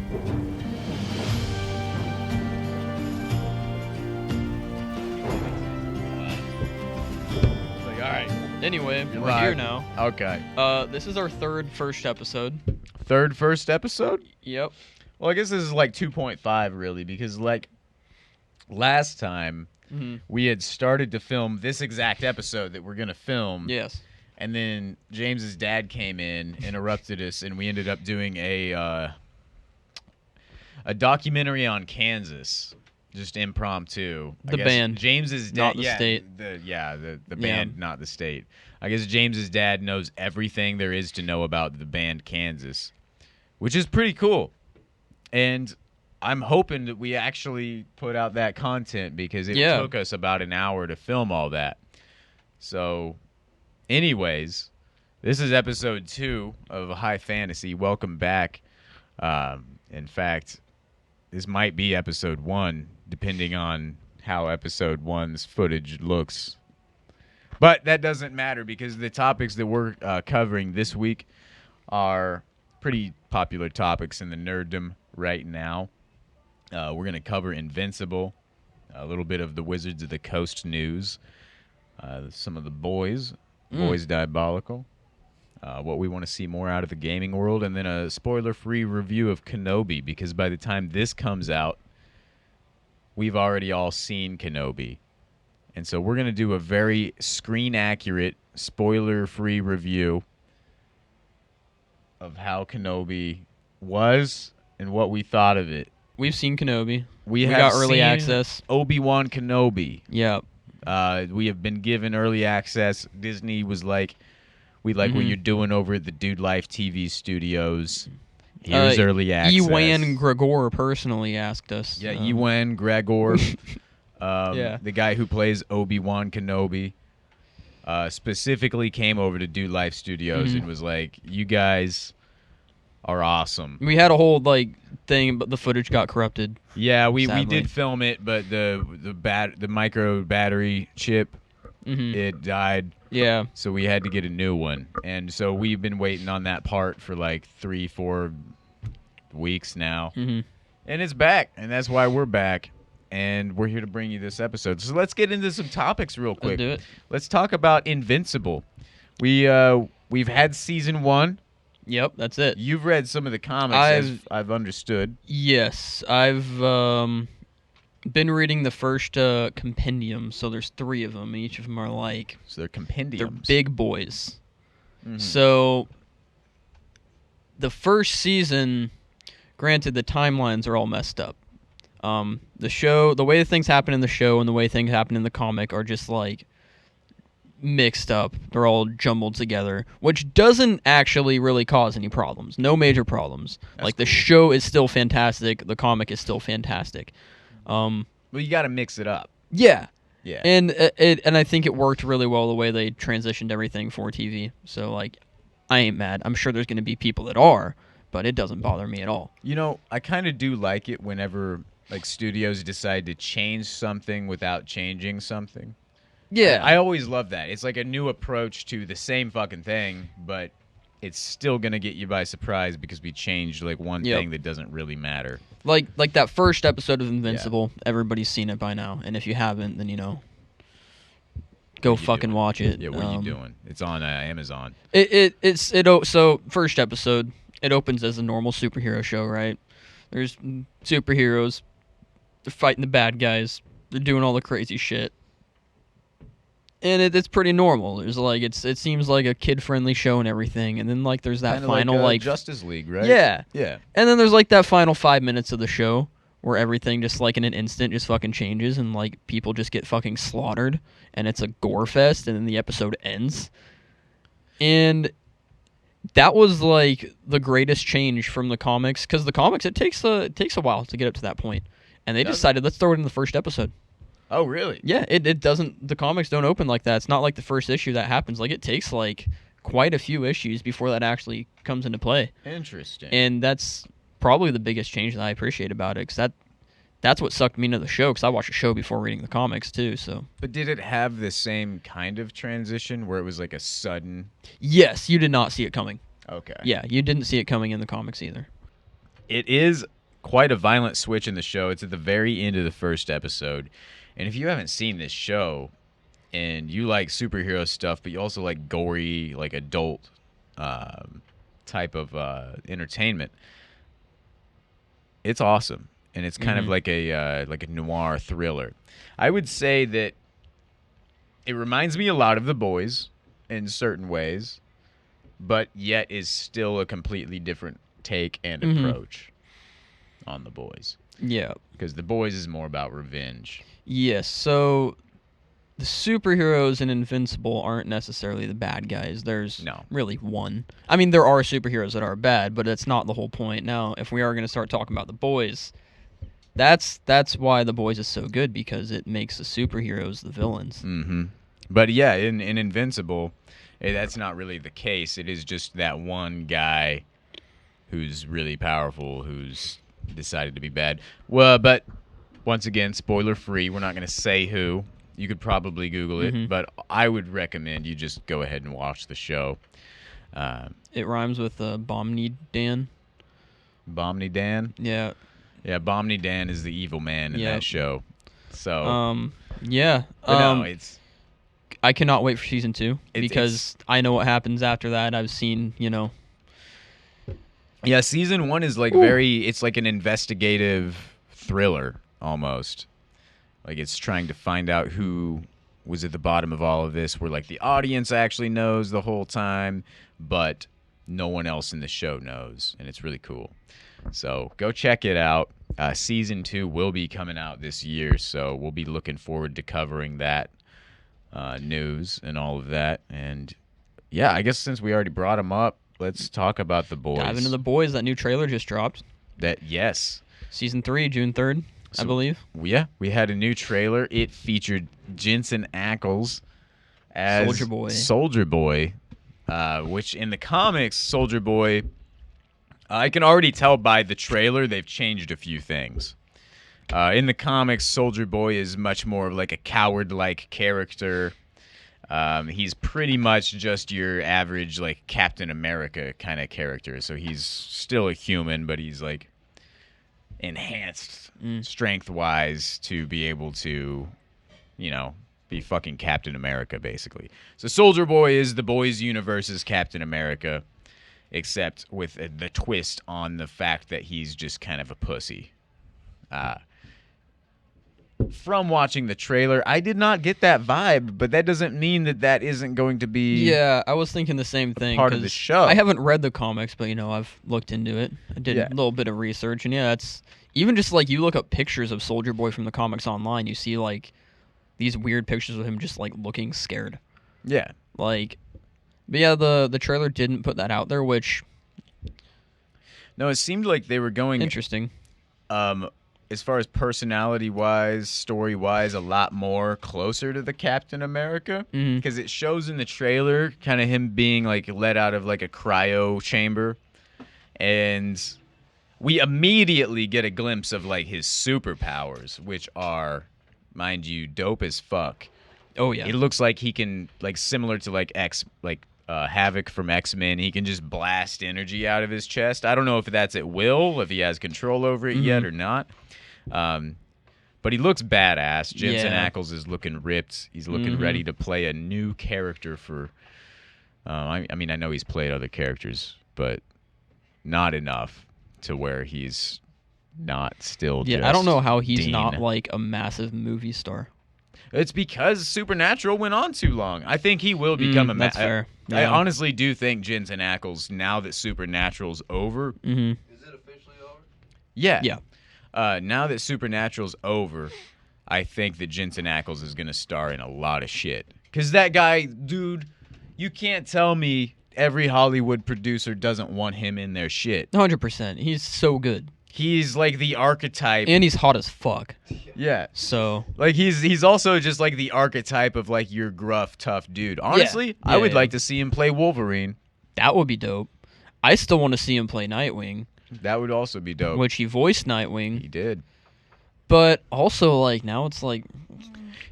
Like, all right. Anyway, You're we're live. here now. Okay. This is our first episode. First episode? Yep. Well, I guess this is like 2.5 really, because like last time we had started to film this exact episode that we're gonna film. Yes. And then James's dad came in, interrupted us, and we ended up doing a documentary on Kansas, just impromptu. The band, James's dad, not the state. The band, not the state. I guess James's dad knows everything there is to know about the band Kansas, which is pretty cool. And I'm hoping that we actually put out that content because it took us about an hour to film all that. So, anyways, this is episode 2 of High Fantasy. Welcome back. In fact, this might be episode 1, depending on how episode 1's footage looks. But that doesn't matter because the topics that we're covering this week are pretty popular topics in the nerddom right now. We're going to cover Invincible, a little bit of the Wizards of the Coast news, some of the Boys Diabolical, what we want to see more out of the gaming world, and then a spoiler-free review of Kenobi, because by the time this comes out, we've already all seen Kenobi. And so we're going to do a very screen-accurate, spoiler-free review of how Kenobi was and what we thought of it. We've seen Kenobi. We got early seen access. Obi-Wan Kenobi. Yep. We have been given early access. Disney was like, we like what you're doing over at the Dude Life TV studios. Here's early access. Ewan Gregor personally asked us. Yeah, Ewan Gregor, the guy who plays Obi-Wan Kenobi, specifically came over to Dude Life Studios and was like, you guys are awesome. We had a whole thing, but the footage got corrupted. Yeah, we sadly. did film it, but the micro battery chip, it died. Yeah. So we had to get a new one. And so we've been waiting on that part for like 3-4 weeks now. And it's back, and that's why we're back. And we're here to bring you this episode. So let's get into some topics real quick. Let's do it. Let's talk about Invincible. We've had season 1. Yep, that's it. You've read some of the comics, as I've understood. Yes, I've been reading the first compendium, so there's 3 of them. Each of them are So they're compendiums. They're big boys. So the first season, granted, the timelines are all messed up. The way things happen in the show and the way things happen in the comic are just mixed up. They're all jumbled together, which doesn't actually really cause any problems. No major problems. That's the show is still fantastic. The comic is still fantastic. Well, you got to mix it up. Yeah. Yeah. And I think it worked really well the way they transitioned everything for TV. So I ain't mad. I'm sure there's going to be people that are, but it doesn't bother me at all. You know, I kind of do like it whenever studios decide to change something without changing something. Yeah. I always love that. It's like a new approach to the same fucking thing, but it's still going to get you by surprise because we changed one thing that doesn't really matter. Like that first episode of Invincible, everybody's seen it by now, and if you haven't, then go fucking watch it. Yeah, what are you doing? It's on Amazon. So first episode, it opens as a normal superhero show, right? There's superheroes, they're fighting the bad guys, they're doing all the crazy shit. And it's pretty normal. There's it seems like a kid-friendly show and everything, and then there's that Kinda final Justice League, right? Yeah. Yeah. And then there's that final 5 minutes of the show where everything just in an instant just fucking changes and people just get fucking slaughtered and it's a gore fest and then the episode ends. And that was the greatest change from the comics, because the comics it takes a while to get up to that point, and they decided let's throw it in the first episode. Oh, really? Yeah, it doesn't. The comics don't open like that. It's not like the first issue that happens. It takes quite a few issues before that actually comes into play. Interesting. And that's probably the biggest change that I appreciate about it, because that's what sucked me into the show, because I watched the show before reading the comics too. So. But did it have the same kind of transition where it was a sudden? Yes, you did not see it coming. Okay. Yeah, you didn't see it coming in the comics either. It is quite a violent switch in the show. It's at the very end of the first episode. And if you haven't seen this show and you like superhero stuff, but you also like gory, like adult type of entertainment, it's awesome. And it's kind of like a noir thriller. I would say that it reminds me a lot of The Boys in certain ways, but yet is still a completely different take and approach on The Boys. Yeah. Because The Boys is more about revenge. Yes, so the superheroes in Invincible aren't necessarily the bad guys. There's really one. I mean, there are superheroes that are bad, but that's not the whole point. Now, if we are going to start talking about The Boys, that's why The Boys is so good, because it makes the superheroes the villains. Mm-hmm. But yeah, in Invincible, that's not really the case. It is just that one guy who's really powerful, who's decided to be bad. Well, but once again, spoiler free. We're not going to say who. You could probably Google it, but I would recommend you just go ahead and watch the show. It rhymes with Bomni Dan. Bomni Dan? Yeah. Yeah, Bomni Dan is the evil man in that show. So, yeah. No, it's... I cannot wait for season 2 because I know what happens after that. I've seen, Yeah, season 1 is like it's like an investigative thriller almost. Like it's trying to find out who was at the bottom of all of this, where like the audience actually knows the whole time, but no one else in the show knows, and it's really cool. So go check it out. Season 2 will be coming out this year, so we'll be looking forward to covering that news and all of that. And yeah, I guess since we already brought them up, let's talk about The Boys. Dive into The Boys. That new trailer just dropped. Yes. Season 3, June 3rd, I believe. Yeah, we had a new trailer. It featured Jensen Ackles as Soldier Boy, which in the comics, Soldier Boy, I can already tell by the trailer they've changed a few things. In the comics, Soldier Boy is much more of like a coward-like character. He's pretty much just your average like Captain America kind of character. So he's still a human, but he's like enhanced strength-wise to be able to, be fucking Captain America, basically. So Soldier Boy is the Boys universe's Captain America, except with the twist on the fact that he's just kind of a pussy. From watching the trailer, I did not get that vibe, but that doesn't mean that isn't going to be... Yeah, I was thinking the same thing. Part of the show. I haven't read the comics, but, I've looked into it. I did a little bit of research, and it's... Even just, like, you look up pictures of Soldier Boy from the comics online, you see, like, these weird pictures of him just, like, looking scared. Yeah. Like... But yeah, the trailer didn't put that out there, which... No, it seemed like they were going... Interesting. As far as personality-wise, story-wise, a lot more closer to the Captain America. Because it shows in the trailer kind of him being, like, let out of, like, a cryo chamber. And we immediately get a glimpse of, like, his superpowers, which are, mind you, dope as fuck. Oh, yeah. It looks like he can, like, similar to, like, Havoc from X-Men, he can just blast energy out of his chest. I don't know if that's at will, if he has control over it yet or not. But he looks badass. Jensen Ackles is looking ripped. He's looking ready to play a new character for... I mean, I know he's played other characters, but not enough to where he's not still just I don't know how he's Dean. not, like, a massive movie star. It's because Supernatural went on too long. I think he will become a... That's fair. I honestly do think Jensen Ackles, now that Supernatural's over... Is it officially over? Yeah. Yeah. Now that Supernatural's over, I think that Jensen Ackles is going to star in a lot of shit. Because that guy, dude, you can't tell me every Hollywood producer doesn't want him in their shit. 100%. He's so good. He's like the archetype. And he's hot as fuck. Yeah. So. Like, he's also just like the archetype of like your gruff, tough dude. Honestly, I would like to see him play Wolverine. That would be dope. I still want to see him play Nightwing. That would also be dope. Which he voiced Nightwing. He did. But also, like, now it's like...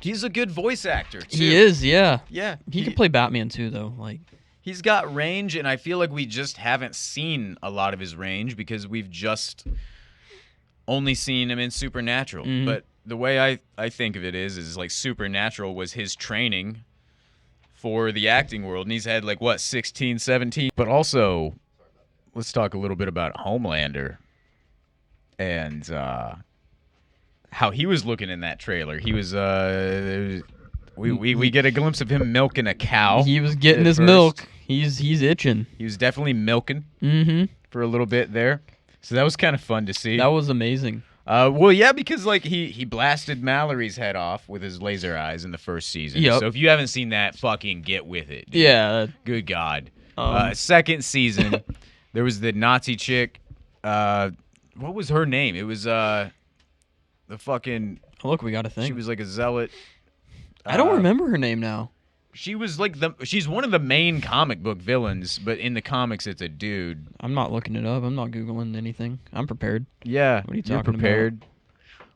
He's a good voice actor, too. He is, yeah. Yeah. He could play Batman, too, though. Like, he's got range, and I feel like we just haven't seen a lot of his range because we've just only seen him in Supernatural. Mhm. But the way I think of it is like Supernatural was his training for the acting world. And he's had like, what, 16, 17? But also, let's talk a little bit about Homelander and how he was looking in that trailer. He was, we get a glimpse of him milking a cow. He was getting at his first. milk. He's itching. He was definitely milking Mm-hmm. for a little bit there. So that was kind of fun to see. That was amazing. Well, yeah, because like he blasted Mallory's head off with his laser eyes in the first season. Yep. So if you haven't seen that, fucking get with it. Dude. Yeah. Good God. Um, Second season, there was the Nazi chick. What was her name? It was the fucking. Look, we got a thing. She was like a zealot. I don't remember her name now. She was like she's one of the main comic book villains, but in the comics it's a dude. I'm not looking it up. I'm not Googling anything. I'm prepared. Yeah. What are you You're talking prepared.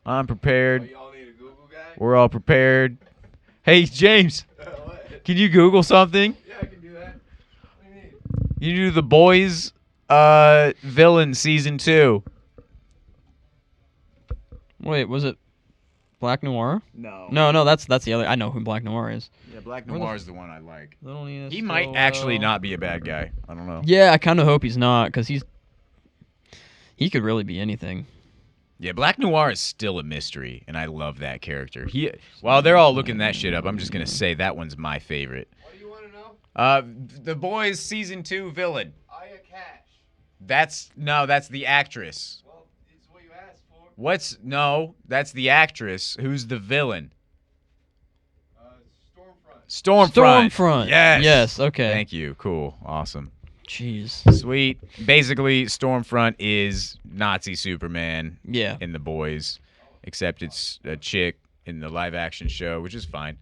I'm prepared. Oh, y'all need a Google guy? We're all prepared. Hey, James, What? can you Google something? Yeah, I can do that. What do you mean? You do The Boys villain season 2. Wait, was it Black Noir? No. No, that's the other. I know who Black Noir is. Yeah, Black Where the Noir is the one I like. Little He might actually not be a bad guy. I don't know. Yeah, I kind of hope he's not, because he could really be anything. Yeah, Black Noir is still a mystery, and I love that character. While they're all looking that shit up, I'm just gonna say that one's my favorite. What do you want to know? The Boys season 2 villain. Aya Cash. That's the actress. Well, it's what you asked for. That's the actress. Who's the villain? Stormfront. Stormfront. Yes. Yes. Okay. Thank you. Cool. Awesome. Jeez. Sweet. Basically, Stormfront is Nazi Superman Yeah. in The Boys, except it's a chick in the live-action show, which is fine,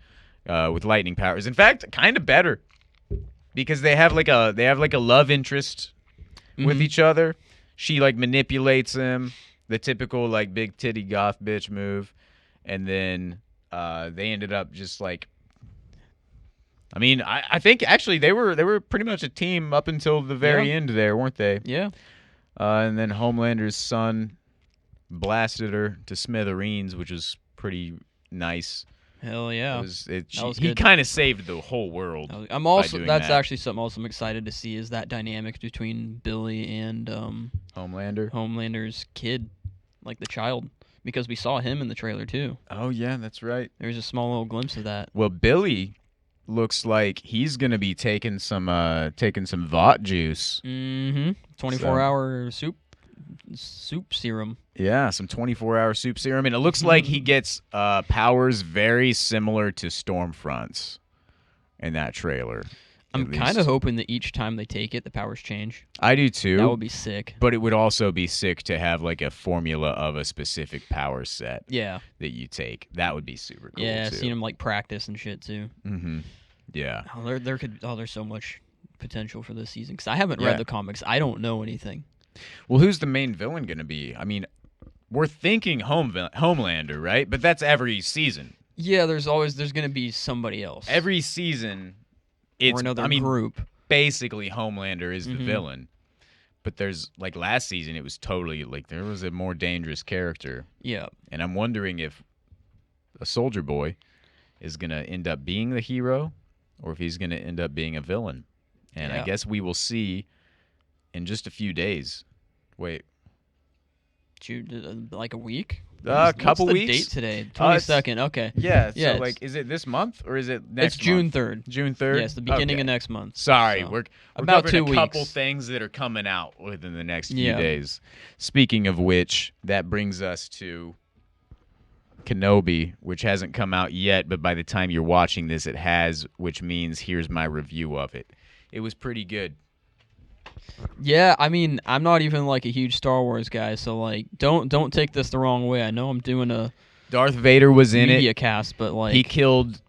with lightning powers. In fact, kind of better because they have like a love interest with Mhm. each other. She like manipulates him, the typical like big titty goth bitch move, and then they ended up just like. I mean, I think actually they were pretty much a team up until the very Yeah. end there, weren't they? Yeah. And then Homelander's son blasted her to smithereens, which was pretty nice. Hell yeah. Was He kind of saved the whole world. I'm also doing that's that. actually something else I'm excited to see is that dynamic between Billy and Homelander. Homelander's kid, like the child, because we saw him in the trailer too. Oh yeah, that's right. There's a small little glimpse of that. Well, Billy looks like he's gonna be taking some Vought juice. Mm-hmm. 24-hour soup serum. Yeah, some 24-hour soup serum, and it looks like he gets powers very similar to Stormfront's in that trailer. I'm at kind of least. hoping that each time they take it, the powers change. I do too. That would be sick. But it would also be sick to have like a formula of a specific power set Yeah. that you take. That would be super cool. Yeah, too. seen him like practice and shit too. Mm-hmm. Yeah. Oh, there's so much potential for this season because I haven't Yeah. read the comics. I don't know anything. Well, who's the main villain going to be? I mean, we're thinking Homelander, right? But that's every season. Yeah, there's gonna be somebody else. Every season, it's or another I mean, group. basically Homelander is the Mhm. villain. But there's like last season, it was totally like there was a more dangerous character, Yeah. and I'm wondering if a Soldier Boy is going to end up being the hero, or if he's going to end up being a villain. And I Yeah. guess we will see in just a few days. Wait, Like a week? couple What's the weeks. date today? It's- 22nd. Okay. Yeah. Yeah, So like, is it this month or is it next? It's June month? 3rd. June 3rd. Yeah, it's the beginning Okay. of next month. Sorry, So, we're about covering 2 a couple weeks. things that are coming out within the next few Yeah. days. Speaking of which, that brings us to Kenobi, which hasn't come out yet, but by the time you're watching this, it has, which means here's my review of it. It was pretty good. Yeah, I mean, I'm not even like a huge Star Wars guy, so like, don't take this the wrong way. I know I'm doing a Darth Vader was in media it. cast, but like, He killed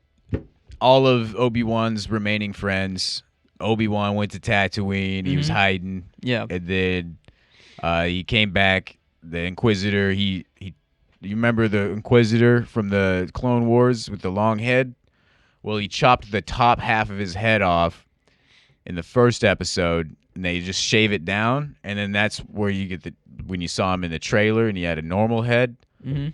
all of Obi-Wan's remaining friends. Obi-Wan went to Tatooine. He was Mhm. hiding. yeah, And then he came back. The Inquisitor, you remember the Inquisitor from the Clone Wars with the long head? Well, he chopped the top half of his head off in the first episode, and they just shave it down, and then that's where you get when you saw him in the trailer and he had a normal head. Mm-hmm.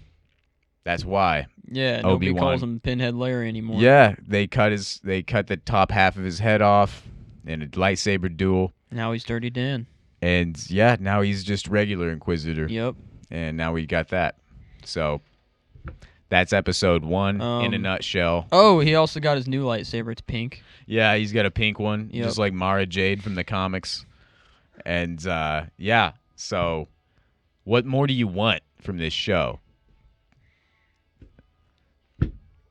That's why. Yeah, nobody Obi-Wan. calls him Pinhead Larry anymore. Yeah, they cut the top half of his head off in a lightsaber duel. Now he's Dirty Dan. And yeah, now he's just regular Inquisitor. Yep. And now we got that. So that's episode 1 in a nutshell. Oh, he also got his new lightsaber. It's pink. Yeah, he's got a pink one, Yep. just like Mara Jade from the comics. And yeah, so what more do you want from this show?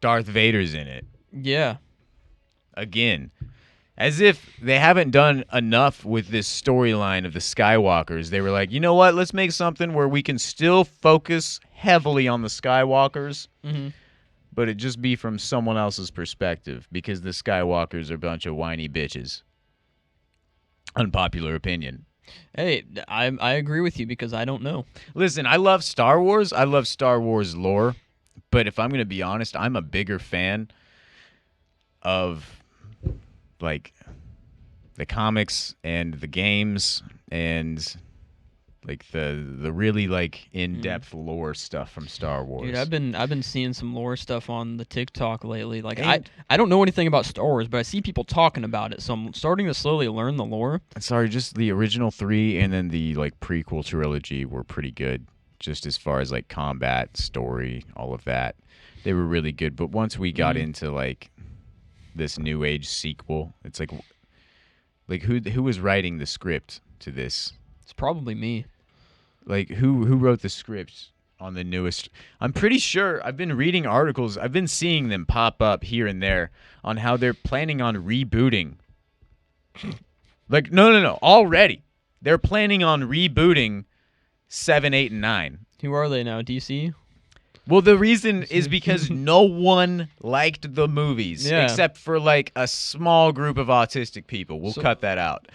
Darth Vader's in it. Yeah. Again. As if they haven't done enough with this storyline of the Skywalkers. They were like, you know what? Let's make something where we can still focus heavily on the Skywalkers, but it just be from someone else's perspective, because the Skywalkers are a bunch of whiny bitches. Unpopular opinion. Hey, I agree with you because I don't know. Listen, I love Star Wars. I love Star Wars lore. But if I'm going to be honest, I'm a bigger fan of like the comics and the games and like the really like in-depth lore stuff from Star Wars. Dude, I've been seeing some lore stuff on the TikTok lately. Like And- I don't know anything about Star Wars, but I see people talking about it, so I'm starting to slowly learn the lore. Sorry, just the original 3 and then the like prequel trilogy were pretty good, just as far as like combat, story, all of that. They were really good, but once we got into like this new age sequel, it's like who was writing the script to this? It's probably me. Like who wrote the script on the newest? I'm pretty sure I've been reading articles. I've been seeing them pop up here and there on how they're planning on rebooting. Like no, already. They're planning on rebooting 7, 8, and 9. Who are they now? DC? Well, the reason is because no one liked the movies Yeah. except for like a small group of autistic people. We'll cut that out.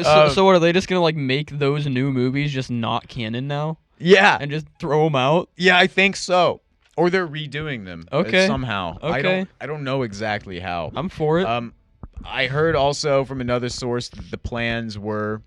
So what, are they just gonna like make those new movies just not canon now Yeah. and just throw them out? Yeah, I think so. Or they're redoing them Okay. somehow. Okay. I don't know exactly how. I'm for it. I heard also from another source that the plans were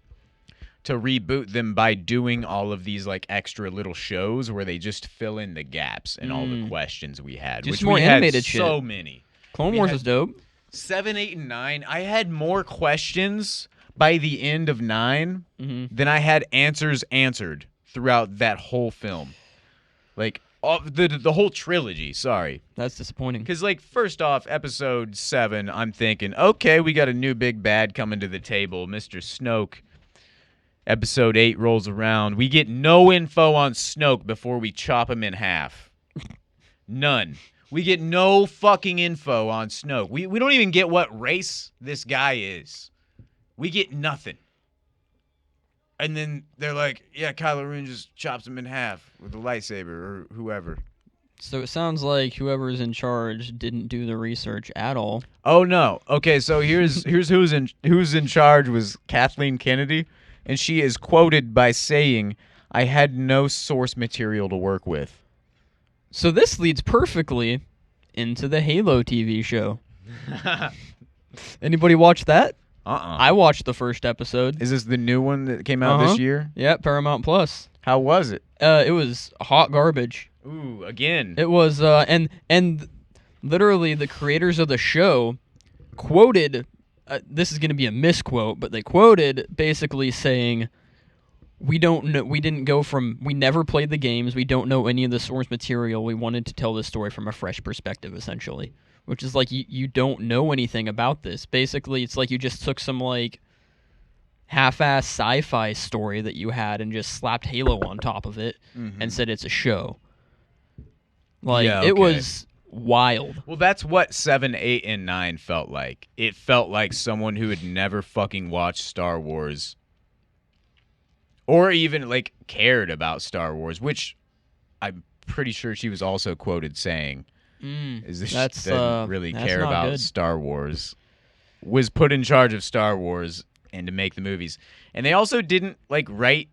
to reboot them by doing all of these like extra little shows where they just fill in the gaps and all the questions we had. Do which some more we animated had so shit. many. Clone we Wars had- is dope. 7, 8, and 9. I had more questions by the end of 9 than I had answers answered throughout that whole film. Like the whole trilogy. Sorry. That's disappointing. Because, like, first off, episode 7, I'm thinking, okay, we got a new big bad coming to the table, Mr. Snoke. Episode 8 rolls around. We get no info on Snoke before we chop him in half. None. We get no fucking info on Snoke. We don't even get what race this guy is. We get nothing. And then they're like, yeah, Kylo Ren just chops him in half with a lightsaber or whoever. So it sounds like whoever's in charge didn't do the research at all. Oh no. Okay, so here's who's in charge was Kathleen Kennedy, and she is quoted by saying, "I had no source material to work with." So this leads perfectly into the Halo TV show. Anybody watch that? I watched the first episode. Is this the new one that came out this year? Yeah, Paramount Plus. How was it? It was hot garbage. Ooh, again. It was and literally the creators of the show quoted this is going to be a misquote, but they quoted basically saying we never played the games, we don't know any of the source material. We wanted to tell this story from a fresh perspective, essentially. Which is like you don't know anything about this. Basically, it's like you just took some like half-ass sci-fi story that you had and just slapped Halo on top of it and said it's a show. Like Yeah, it okay. was wild. Well, that's what 7, 8, and 9 felt like. It felt like someone who had never fucking watched Star Wars or even like cared about Star Wars, which I'm pretty sure she was also quoted saying is this didn't really that's care not about good. Star Wars, was put in charge of Star Wars and to make the movies. And they also didn't like write.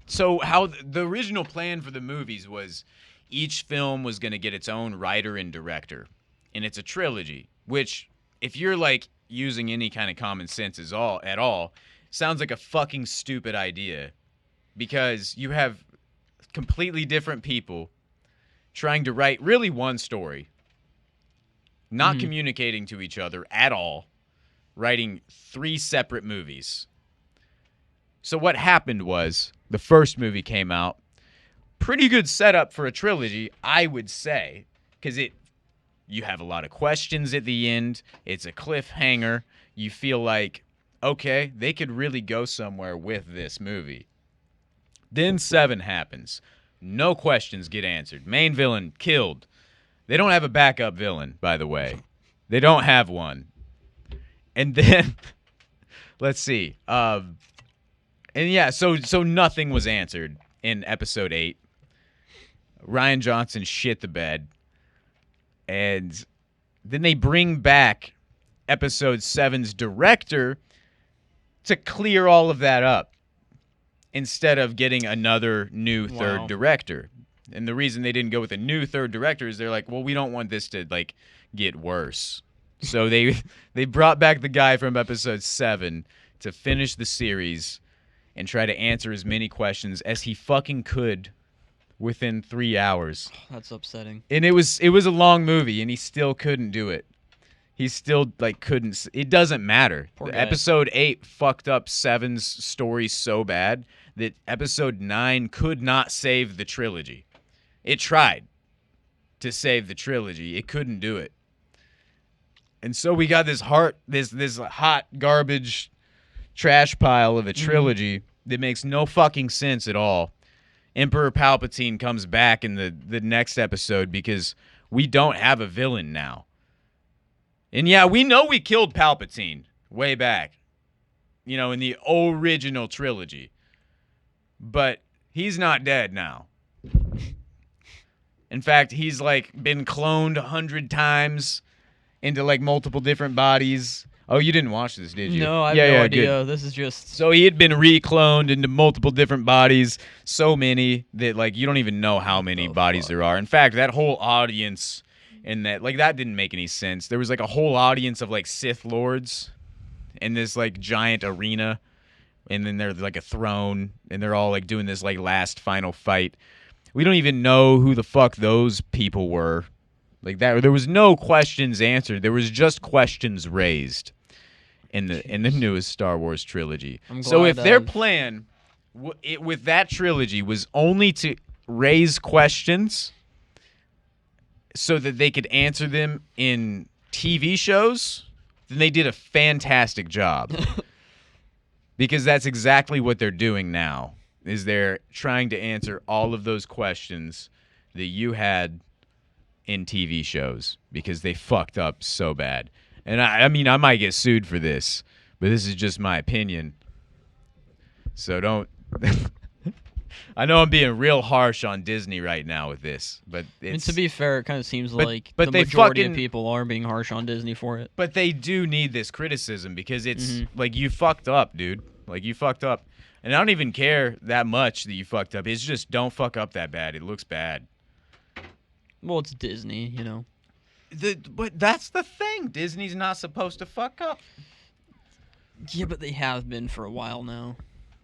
So how the original plan for the movies was each film was going to get its own writer and director. And it's a trilogy, which if you're like using any kind of common sense at all, sounds like a fucking stupid idea because you have completely different people trying to write really one story, not communicating to each other at all, writing 3 separate movies. So what happened was the first movie came out. Pretty good setup for a trilogy, I would say, because you have a lot of questions at the end. It's a cliffhanger. You feel like, okay, they could really go somewhere with this movie. Then 7 happens. No questions get answered. Main villain killed. They don't have a backup villain, by the way. They don't have one. And then, let's see. And yeah, so nothing was answered in episode 8. Rian Johnson shit the bed. And then they bring back episode 7's director to clear all of that up instead of getting another new third director. And the reason they didn't go with a new third director is they're like, well, we don't want this to like get worse. So they brought back the guy from episode 7 to finish the series and try to answer as many questions as he fucking could within 3 hours. That's upsetting. And it was a long movie, and he still couldn't do it. He still like couldn't. It doesn't matter. Episode 8 fucked up 7's story so bad that episode 9 could not save the trilogy. It tried to save the trilogy. It couldn't do it. And so we got this hot garbage trash pile of a trilogy that makes no fucking sense at all. Emperor Palpatine comes back in the next episode because we don't have a villain now. And yeah, we know we killed Palpatine way back, in the original trilogy. But he's not dead now. In fact, he's like been cloned 100 times into like multiple different bodies. Oh, you didn't watch this, did you? No, I have no idea. Good. This is just... So he had been recloned into multiple different bodies, so many that like you don't even know how many bodies there are. In fact, that whole audience and that didn't make any sense. There was like a whole audience of like Sith Lords in this like giant arena, and then there's like a throne, and they're all like doing this like last final fight. We don't even know who the fuck those people were. Like that, there was no questions answered. There was just questions raised in the newest Star Wars trilogy. So if their plan with that trilogy was only to raise questions so that they could answer them in TV shows, then they did a fantastic job. Because that's exactly what they're doing now. Is they're trying to answer all of those questions that you had in TV shows because they fucked up so bad. And I mean, I might get sued for this, but this is just my opinion. So don't... I know I'm being real harsh on Disney right now with this, but it's... to be fair, it kind of seems like the majority of people are being harsh on Disney for it. But they do need this criticism because it's like, you fucked up, dude. Like, you fucked up. And I don't even care that much that you fucked up. It's just don't fuck up that bad. It looks bad. Well, it's Disney, But that's the thing. Disney's not supposed to fuck up. Yeah, but they have been for a while now.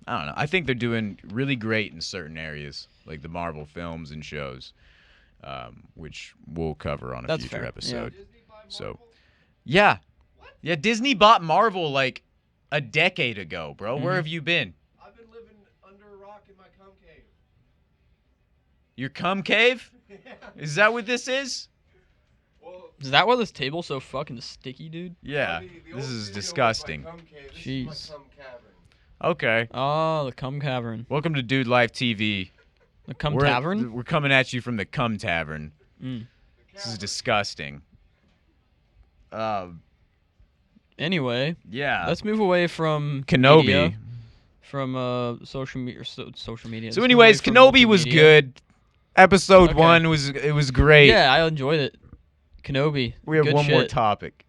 I don't know. I think they're doing really great in certain areas, like the Marvel films and shows, which we'll cover on a future episode. Yeah. So, yeah. Yeah, Disney bought Marvel like a decade ago, bro. Where have you been? I've been living under a rock in my cum cave. Your cum cave? Yeah. Is that what this is? Well, Is that why this table's so fucking sticky, dude? Yeah. the This old is video was disgusting. my cum cave. This Jeez. is my cum cavern. Okay. Oh, the cum cavern. Welcome to Dude Life TV. The cum tavern? We're coming at you from the cum tavern. Mm. This is disgusting. Anyway, Yeah. let's move away from Kenobi. media, from social media. Social media. So, Let's move anyways, away from Kenobi was multimedia. good. Episode Okay. 1 was great. Yeah, I enjoyed it. Kenobi. We have good one more shit. topic.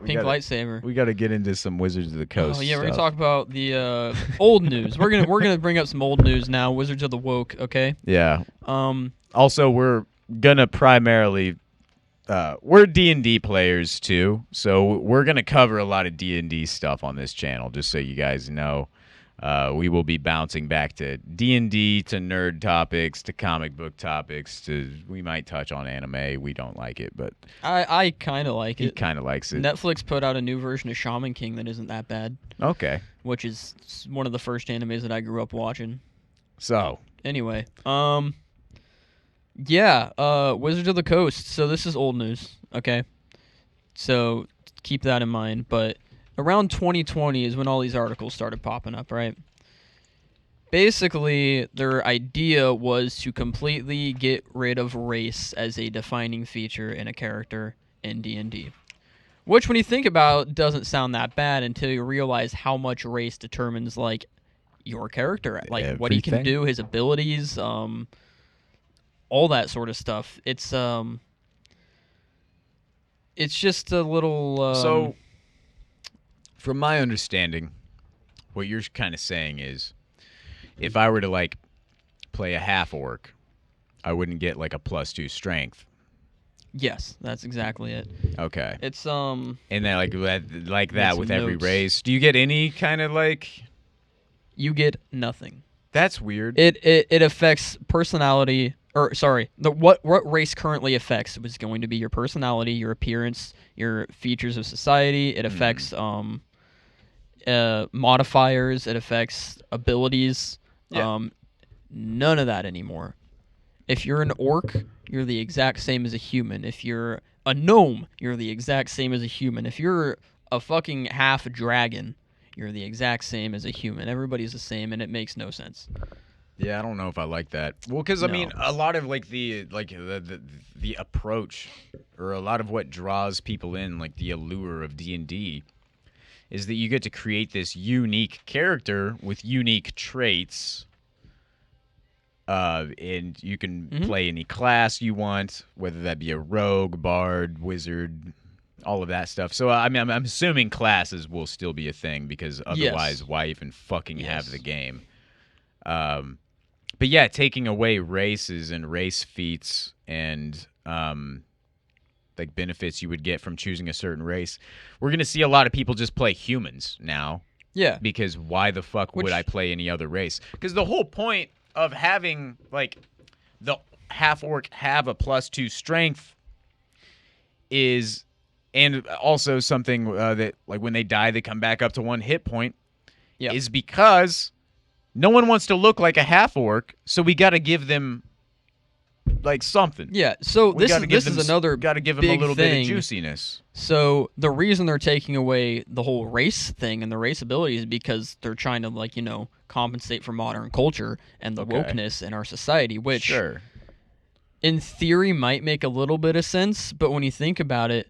Pink lightsaber. We got to get into some Wizards of the Coast. Oh yeah, we're gonna stuff. talk about the old news. We're gonna bring up some old news now. Wizards of the Woke. Okay. Yeah. Also, we're gonna primarily we're D&D players too, so we're gonna cover a lot of D&D stuff on this channel. Just so you guys know, we will be bouncing back to D&D, to nerd topics, to comic book topics. We might touch on anime. We don't like it, but I kind of like he it. kind of likes it. Netflix put out a new version of Shaman King that isn't that bad, Okay, which is one of the first animes that I grew up watching. so Anyway, yeah, Wizards of the Coast. So this is old news, okay? So keep that in mind. But around 2020 is when all these articles started popping up, right? Basically, their idea was to completely get rid of race as a defining feature in a character in D&D. Which, when you think about, doesn't sound that bad until you realize how much race determines, like, your character, like what he can Everything. do, his abilities, all that sort of stuff. It's just a little. So, from my understanding, what you're kind of saying is, if I were to like play a half orc, I wouldn't get like a +2 strength. Yes, that's exactly it. Okay. It's And then like Make that some with every notes. race. Do you get any kind of like? you get nothing. That's weird. It affects personality, or sorry, what race currently affects was going to be your personality, your appearance, your features of society. It affects modifiers. It affects abilities. Yeah. None of that anymore. If you're an orc, you're the exact same as a human. If you're a gnome, you're the exact same as a human. If you're a fucking half dragon, you're the exact same as a human. Everybody's the same, and it makes no sense. Yeah, I don't know if I like that. Well, because I No. mean, a lot of like the approach, or a lot of what draws people in, like the allure of D&D, is that you get to create this unique character with unique traits. And you can play any class you want, whether that be a rogue, bard, wizard, all of that stuff. So I mean, I'm assuming classes will still be a thing, because otherwise, why even fucking have the game? But yeah, taking away races and race feats and like benefits you would get from choosing a certain race, we're gonna see a lot of people just play humans now. Yeah. Because why the fuck would I play any other race? Because the whole point of having like the half orc have a +2 strength is, and also something that like when they die they come back up to 1 hit point, is because no one wants to look like a half orc, so we got to give them like something. Yeah. So We this gotta is another got to give them big a little thing. bit of juiciness. So the reason they're taking away the whole race thing and the race ability is because they're trying to, like, compensate for modern culture and the wokeness in our society, which Sure. in theory might make a little bit of sense, but when you think about it,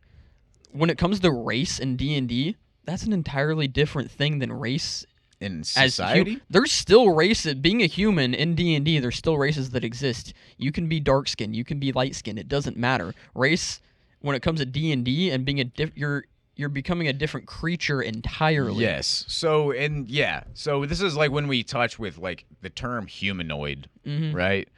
when it comes to race in D&D, that's an entirely different thing than race In as society? there's still races. Being a human in D&D, there's still races that exist. You can be dark skinned, you can be light skinned. It doesn't matter. Race, when it comes to D&D and being you're becoming a different creature entirely. Yes. So so this is like when we touch with like the term humanoid, right?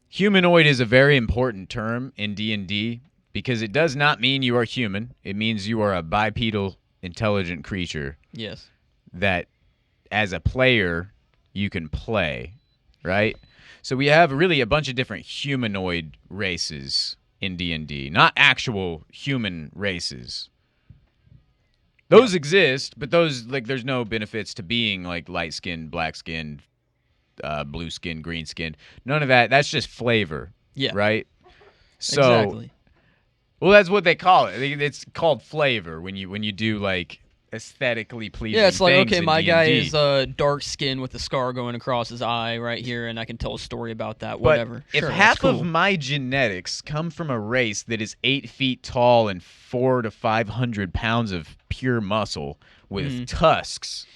Humanoid is a very important term in D&D because it does not mean you are human. It means you are a bipedal intelligent creature Yes. that as a player you can play, right? So we have really a bunch of different humanoid races in D&D, not actual human races. Those exist, but those, like, there's no benefits to being like light skinned, black skinned, blue skinned, green skinned. None of that. That's just flavor. Yeah. Right. So, Exactly. well, that's what they call it. It's called flavor when you do like aesthetically pleasing. Yeah, it's like, things okay, in my guy D&D. is dark skin with a scar going across his eye right here, and I can tell a story about that. But Whatever. if Sure, half that's cool. of my genetics come from a race that is 8 feet tall and 400 to 500 pounds of pure muscle with tusks,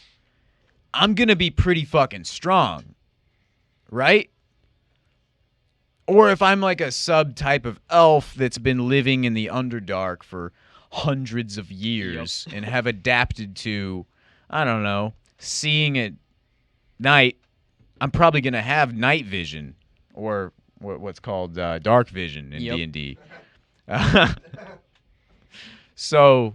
I'm gonna be pretty fucking strong, right? Or if I'm like a subtype of elf that's been living in the Underdark for hundreds of years and have adapted to, I don't know, seeing at night, I'm probably going to have night vision, or what's called dark vision in D&D. So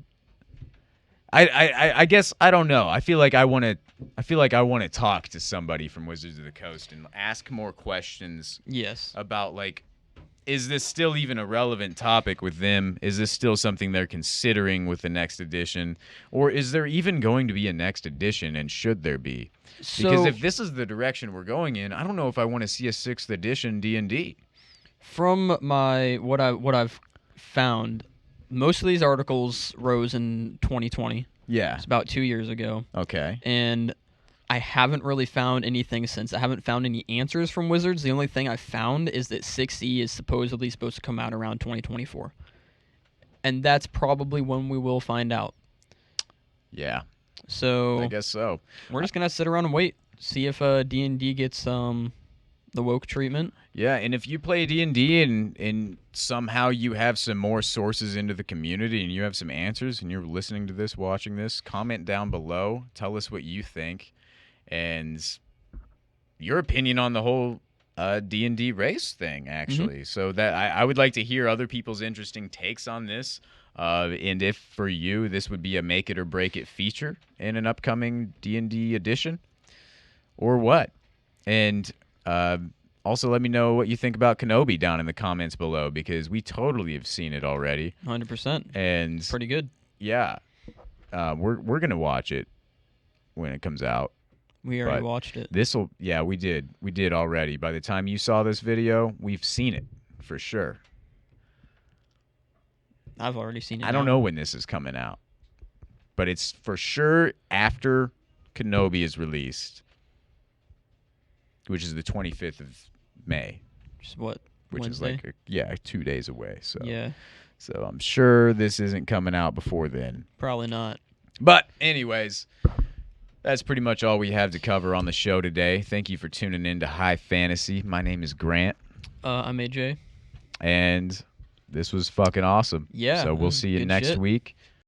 I guess I don't know. I feel like I want to talk to somebody from Wizards of the Coast and ask more questions Yes. about, like, is this still even a relevant topic with them? Is this still something they're considering with the next edition? Or is there even going to be a next edition, and should there be? Because So if this is the direction we're going in, I don't know if I want to see a 6th edition D&D. from what I've found, most of these articles rose in 2020. Yeah. It's about 2 years ago, Okay. and I haven't really found anything since. I haven't found any answers from Wizards. The only thing I've found is that 6E is supposedly supposed to come out around 2024. And that's probably when we will find out. Yeah. So I guess so. we're just going to sit around and wait, see if D&D gets the woke treatment. Yeah, and if you play D&D and somehow you have some more sources into the community and you have some answers and you're listening to this, watching this, comment down below. Tell us what you think and your opinion on the whole D&D race thing, actually. So that I would like to hear other people's interesting takes on this. And if for you this would be a make it or break it feature in an upcoming D&D edition or what. And also let me know what you think about Kenobi down in the comments below, because we totally have seen it already. 100%. And Pretty good. yeah, we're gonna watch it when it comes out. We already But watched it. We did already. By the time you saw this video, we've seen it for sure. I've already seen it. I don't now. know when this is coming out, but it's for sure after Kenobi is released, which is the 25th of May, Just what? which Wednesday? is like 2 days away. So Yeah, so I'm sure this isn't coming out before then. probably not. But anyways, that's pretty much all we have to cover on the show today. Thank you for tuning in to High Fantasy. My name is Grant, I'm AJ. and this was fucking awesome. Yeah, So we'll see you good next shit. week.